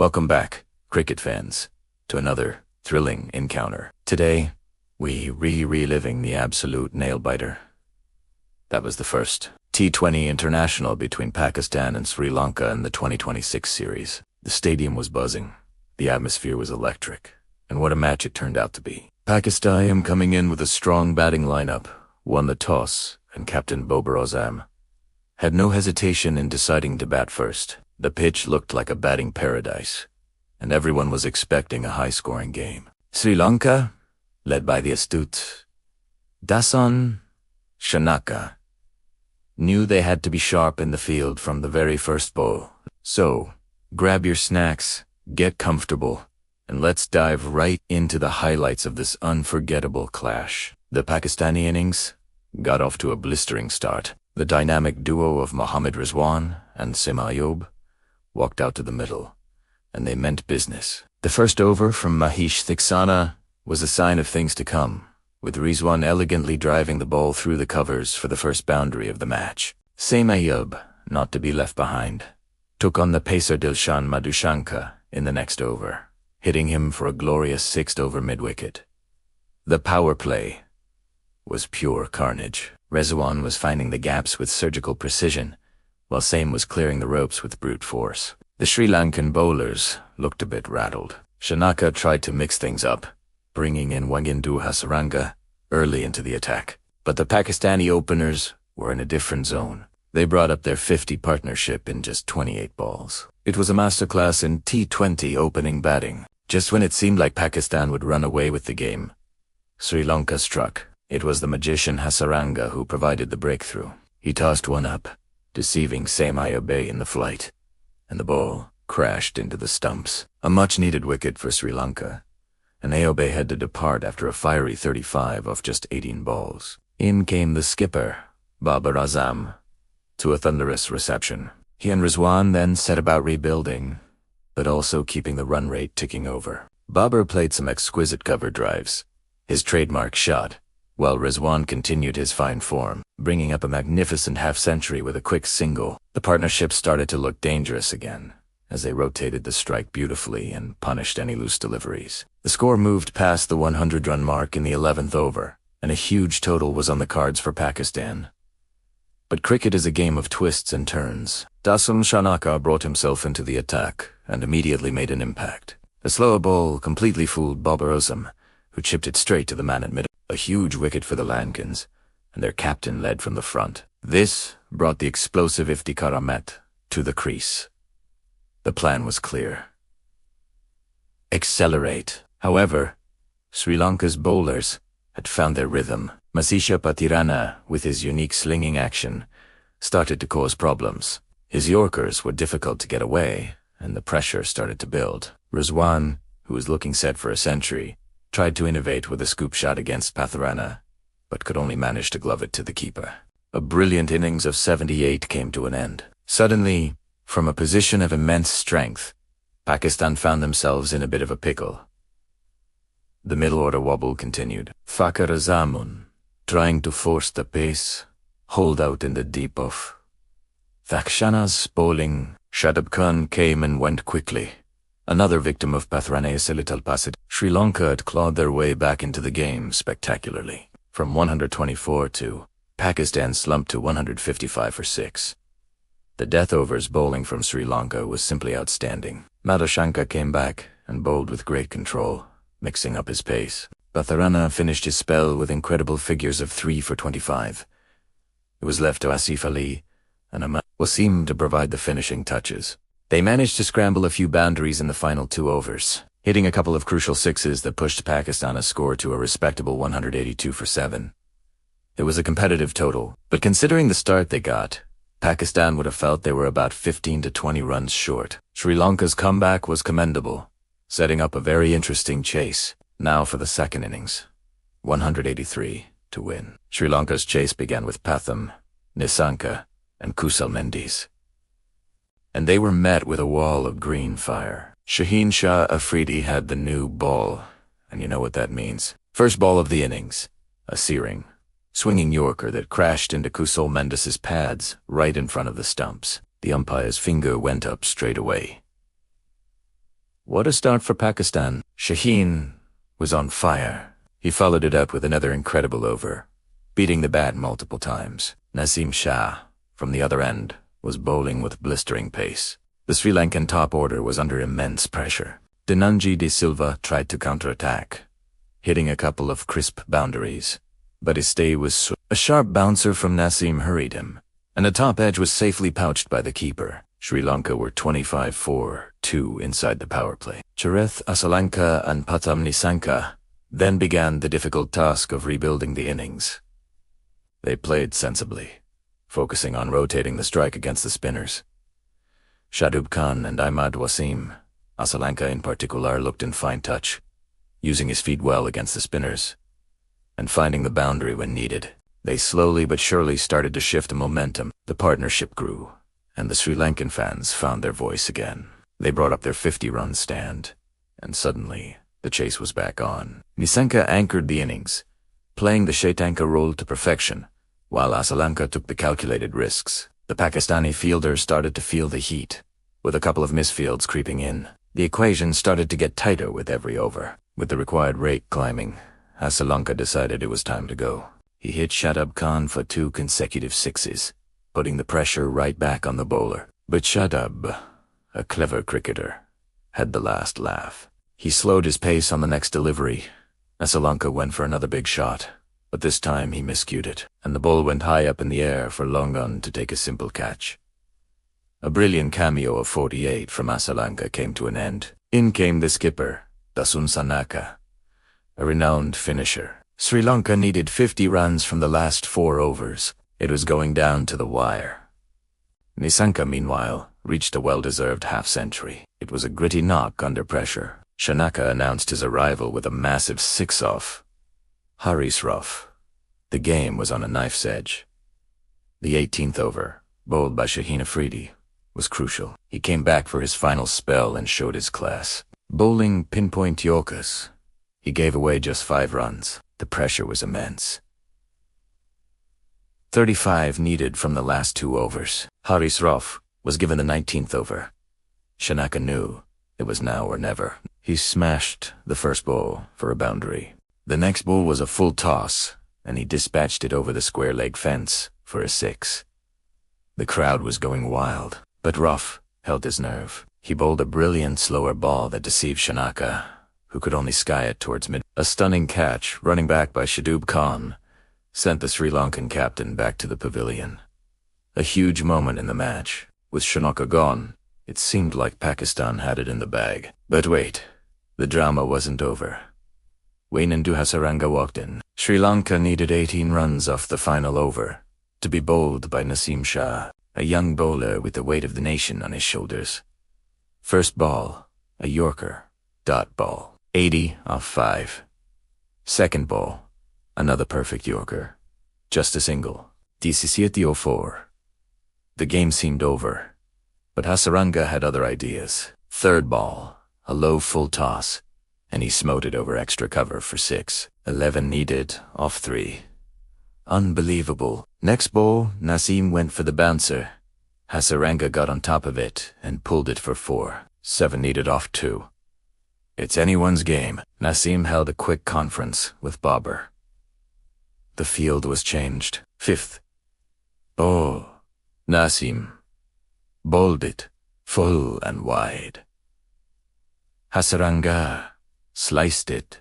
Welcome back, cricket fans, to another thrilling encounter. Today, we reliving the absolute nail-biter. That was the first T20 International between Pakistan and Sri Lanka in the 2026 series. The stadium was buzzing, the atmosphere was electric, and what a match it turned out to be. Pakistan, coming in with a strong batting lineup, won the toss, and Captain Babar Azam had no hesitation in deciding to bat first. The pitch looked like a batting paradise, and everyone was expecting a high-scoring game. Sri Lanka, led by the astute Dasan Shanaka, knew they had to be sharp in the field from the very first ball. So, grab your snacks, get comfortable, and let's dive right into the highlights of this unforgettable clash. The Pakistani innings got off to a blistering start. The dynamic duo of Mohammad Rizwan and Sim Ayub walked out to the middle, and they meant business. The first over from Mahesh Theeksana was a sign of things to come, with Rizwan elegantly driving the ball through the covers for the first boundary of the match. Sim Ayub, not to be left behind, took on the pacer Dilshan Madushanka in the next over, hitting him for a glorious sixth over mid-wicket. The power play was pure carnage. Rizwan was finding the gaps with surgical precision, while Sim was clearing the ropes with brute force. The Sri Lankan bowlers looked a bit rattled. Shanaka tried to mix things up, bringing in Wagindu Hasaranga early into the attack. But the Pakistani openers were in a different zone. They brought up their 50 partnership in just 28 balls. It was a masterclass in T20 opening batting. Just when it seemed like Pakistan would run away with the game, Sri Lanka struck. It was the magician Hasaranga who provided the breakthrough. He tossed one up, deceiving Sim Ayub in the flight, and the ball crashed into the stumps. A much-needed wicket for Sri Lanka, and Ayub had to depart after a fiery 35 off just 18 balls. In came the skipper, Babar Azam, to a thunderous reception. He and Rizwan then set about rebuilding, but also keeping the run rate ticking over. Babar played some exquisite cover drives, his trademark shot, while Rizwan continued his fine form, bringing up a magnificent half-century with a quick single. The partnership started to look dangerous again, as they rotated the strike beautifully and punished any loose deliveries. The score moved past the 100-run mark in the 11th over, and a huge total was on the cards for Pakistan. But cricket is a game of twists and turns. Dasan Shanaka brought himself into the attack and immediately made an impact. The slower ball completely fooled Babar Azam, who chipped it straight to the man at middle. A huge wicket for the Lankans, and their captain led from the front. This brought the explosive Iftikhar Ahmed to the crease. The plan was clear: accelerate. However, Sri Lanka's bowlers had found their rhythm. Masisha Patirana, with his unique slinging action, started to cause problems. His Yorkers were difficult to get away, and the pressure started to build. Rizwan, who was looking set for a century, tried to innovate with a scoop shot against Patirana, but could only manage to glove it to the keeper. A brilliant innings of 78 came to an end. Suddenly, from a position of immense strength, Pakistan found themselves in a bit of a pickle. The middle order wobble continued. Fakhar Azamun, trying to force the pace, hold out in the deep off. Thakshana's bowling. Shadab Khan came and went quickly. Another victim of Patirana's Silital Pasid. Sri Lanka had clawed their way back into the game spectacularly. From 124 to Pakistan slumped to 155 for 6. The death overs bowling from Sri Lanka was simply outstanding. Madushanka came back and bowled with great control, mixing up his pace. Patirana finished his spell with incredible figures of 3 for 25. It was left to Asif Ali and Ahmad Wasim to provide the finishing touches. They managed to scramble a few boundaries in the final 2 overs, hitting a couple of crucial sixes that pushed Pakistan's score to a respectable 182 for 7. It was a competitive total, but considering the start they got, Pakistan would have felt they were about 15 to 20 runs short. Sri Lanka's comeback was commendable, setting up a very interesting chase. Now for the second innings, 183 to win. Sri Lanka's chase began with Patham, Nisanka, and Kusal Mendes, and they were met with a wall of green fire. Shaheen Shah Afridi had the new ball, and you know what that means. First ball of the innings, a searing, swinging Yorker that crashed into Kusal Mendes' pads right in front of the stumps. The umpire's finger went up straight away. What a start for Pakistan. Shaheen was on fire. He followed it up with another incredible over, beating the bat multiple times. Naseem Shah, from the other end, was bowling with blistering pace. The Sri Lankan top order was under immense pressure. Dhananjay de Silva tried to counterattack, hitting a couple of crisp boundaries, but his stay was a sharp bouncer from Naseem hurried him, and the top edge was safely pouched by the keeper. Sri Lanka were 25-4-2 inside the power play. Charith Asalanka and Patham Nisanka then began the difficult task of rebuilding the innings. They played sensibly, focusing on rotating the strike against the spinners. Shadub Khan and Ahmad Wasim, Asalanka in particular, looked in fine touch, using his feet well against the spinners, and finding the boundary when needed. They slowly but surely started to shift the momentum. The partnership grew, and the Sri Lankan fans found their voice again. They brought up their 50-run stand, and suddenly the chase was back on. Nisanka anchored the innings, playing the Shaitanka role to perfection, while Asalanka took the calculated risks. The Pakistani fielders started to feel the heat, with a couple of misfields creeping in. The equation started to get tighter with every over. With the required rate climbing, Asalanka decided it was time to go. He hit Shadab Khan for 2 consecutive sixes, putting the pressure right back on the bowler. But Shadab, a clever cricketer, had the last laugh. He slowed his pace on the next delivery. Asalanka went for another big shot, but this time he miscued it, and the ball went high up in the air for Longan to take a simple catch. A brilliant cameo of 48 from Asalanka came to an end. In came the skipper, Dasun Sanaka, a renowned finisher. Sri Lanka needed 50 runs from the last 4 overs. It was going down to the wire. Nisanka, meanwhile, reached a well-deserved half-century. It was a gritty knock under pressure. Shanaka announced his arrival with a massive 6-off. Haris Ruff. The game was on a knife's edge. The 18th over, bowled by Shaheen Afridi, was crucial. He came back for his final spell and showed his class. Bowling pinpoint Yorkers, he gave away just 5 runs. The pressure was immense. 35 needed from the last 2 overs. Haris Ruff was given the 19th over. Shanaka knew it was now or never. He smashed the first ball for a boundary. The next ball was a full toss, and he dispatched it over the square leg fence for a 6. The crowd was going wild, but Ruff held his nerve. He bowled a brilliant slower ball that deceived Shanaka, who could only sky it towards mid. A stunning catch, running back by Shadub Khan, sent the Sri Lankan captain back to the pavilion. A huge moment in the match. With Shanaka gone, it seemed like Pakistan had it in the bag. But wait, the drama wasn't over. Wainendu Hasaranga walked in. Sri Lanka needed 18 runs off the final over to be bowled by Naseem Shah, a young bowler with the weight of the nation on his shoulders. First ball, a Yorker, dot ball, 80 off 5. Second ball, another perfect Yorker, just a single, DCC 04. The game seemed over, but Hasaranga had other ideas. Third ball, a low full toss, and he smote it over extra cover for 6. 11 needed, off 3. Unbelievable. Next ball, Naseem went for the bouncer. Hasaranga got on top of it and pulled it for 4. 7 needed, off 2. It's anyone's game. Naseem held a quick conference with Babar. The field was changed. 5th. Oh, Naseem bowled it full and wide. Hasaranga sliced it.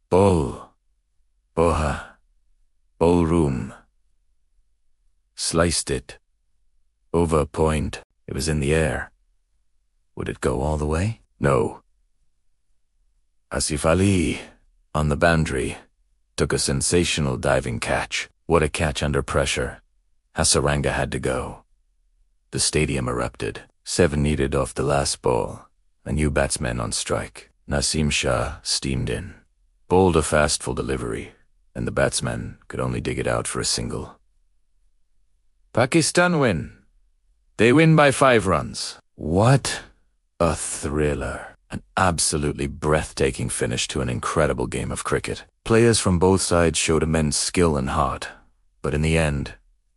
Bowl, boha, ballroom. Sliced it. Over point. It was in the air. Would it go all the way? No. Asif Ali, on the boundary, took a sensational diving catch. What a catch under pressure. Hasaranga had to go. The stadium erupted. 7 needed off the last ball. A new batsman on strike. Naseem Shah steamed in, bowled a fast full delivery, and the batsman could only dig it out for a single. Pakistan win. They win by 5 runs. What a thriller. An absolutely breathtaking finish to an incredible game of cricket. Players from both sides showed immense skill and heart, but in the end,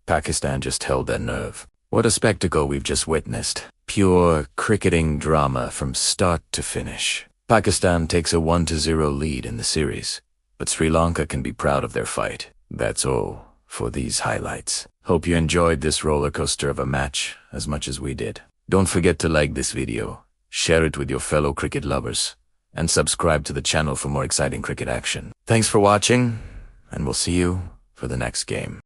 Pakistan just held their nerve. What a spectacle we've just witnessed. Pure cricketing drama from start to finish. Pakistan takes a 1-0 lead in the series, but Sri Lanka can be proud of their fight. That's all for these highlights. Hope you enjoyed this roller coaster of a match as much as we did. Don't forget to like this video, share it with your fellow cricket lovers, and subscribe to the channel for more exciting cricket action. Thanks for watching, and we'll see you for the next game.